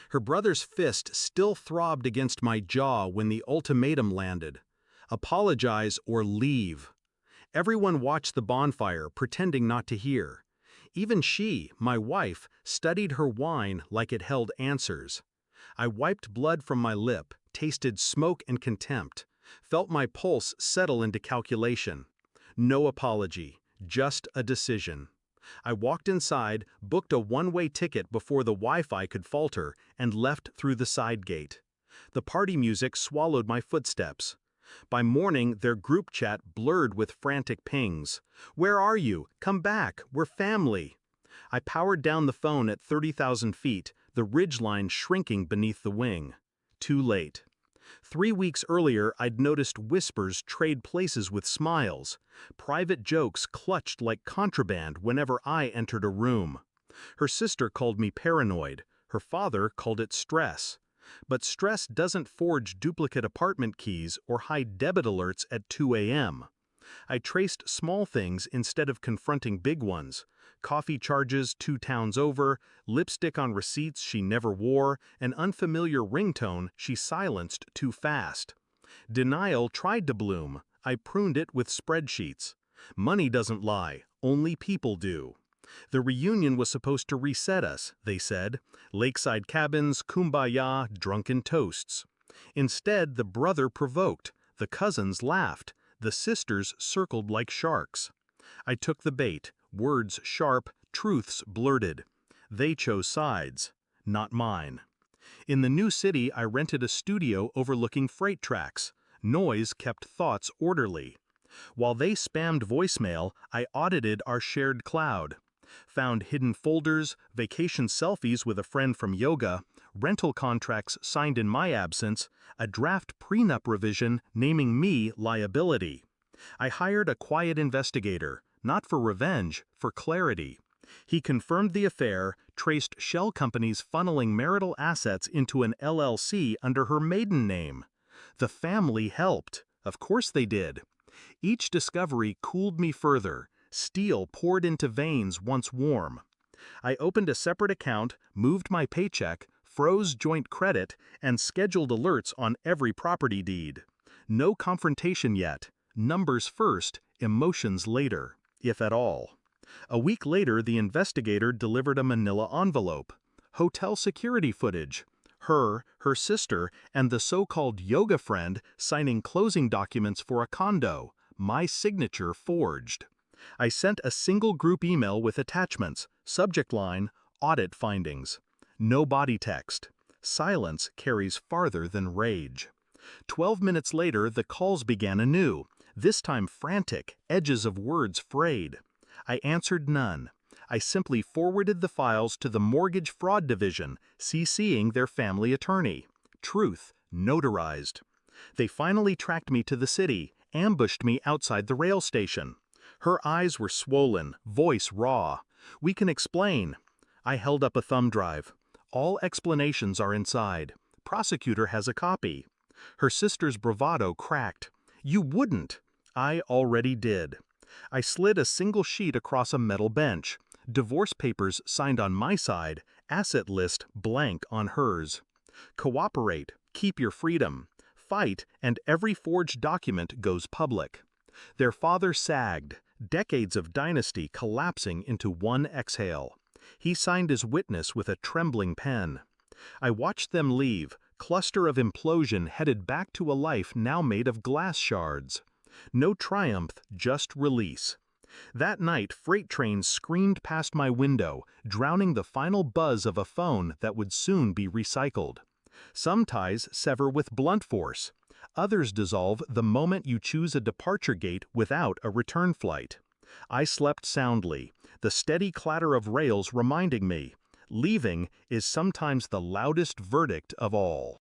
Her brother's fist still throbbed against my jaw when the ultimatum landed. Apologize or leave. Everyone watched the bonfire, pretending not to hear. Even she, my wife, studied her wine like it held answers. I wiped blood from my lip, tasted smoke and contempt, felt my pulse settle into calculation. No apology, just a decision. I walked inside, booked a one-way ticket before the Wi-Fi could falter, and left through the side gate. The party music swallowed my footsteps. By morning, their group chat blurred with frantic pings. "Where are you? Come back, we're family." I powered down the phone at 30,000 feet, the ridgeline shrinking beneath the wing. Too late. 3 weeks earlier, I'd noticed whispers trade places with smiles. Private jokes clutched like contraband whenever I entered a room. Her sister called me paranoid. Her father called it stress. But stress doesn't forge duplicate apartment keys or hide debit alerts at 2 a.m. I traced small things instead of confronting big ones. Coffee charges 2 towns over, lipstick on receipts she never wore, an unfamiliar ringtone she silenced too fast. Denial tried to bloom. I pruned it with spreadsheets. Money doesn't lie, only people do. The reunion was supposed to reset us, they said. Lakeside cabins, kumbaya, drunken toasts. Instead, the brother provoked. The cousins laughed. The sisters circled like sharks. I took the bait, words sharp, truths blurted. They chose sides, not mine. In the new city, I rented a studio overlooking freight tracks. Noise kept thoughts orderly. While they spammed voicemail, I audited our shared cloud. Found hidden folders, vacation selfies with a friend from yoga, rental contracts signed in my absence, a draft prenup revision naming me liability. I hired a quiet investigator, not for revenge, for clarity. He confirmed the affair, traced shell companies funneling marital assets into an LLC under her maiden name. The family helped. Of course they did. Each discovery cooled me further. Steel poured into veins once warm. I opened a separate account, moved my paycheck, froze joint credit, and scheduled alerts on every property deed. No confrontation yet. Numbers first, emotions later, if at all. A week later, the investigator delivered a manila envelope. Hotel security footage. Her sister, and the so-called yoga friend signing closing documents for a condo. My signature forged. I sent a single group email with attachments, subject line, audit findings. No body text. Silence carries farther than rage. 12 minutes later, the calls began anew, this time frantic, edges of words frayed. I answered none. I simply forwarded the files to the Mortgage Fraud Division, CCing their family attorney. Truth, notarized. They finally tracked me to the city, ambushed me outside the rail station. Her eyes were swollen, voice raw. "We can explain." I held up a thumb drive. "All explanations are inside. Prosecutor has a copy." Her sister's bravado cracked. "You wouldn't." I already did. I slid a single sheet across a metal bench. Divorce papers signed on my side, asset list blank on hers. Cooperate, keep your freedom. Fight, and every forged document goes public. Their father sagged, decades of dynasty collapsing into one exhale. He signed as witness with a trembling pen. I watched them leave, cluster of implosion headed back to a life now made of glass shards. No triumph, just release. That night, freight trains screamed past my window, drowning the final buzz of a phone that would soon be recycled. Some ties sever with blunt force. Others dissolve the moment you choose a departure gate without a return flight. I slept soundly, the steady clatter of rails reminding me, leaving is sometimes the loudest verdict of all.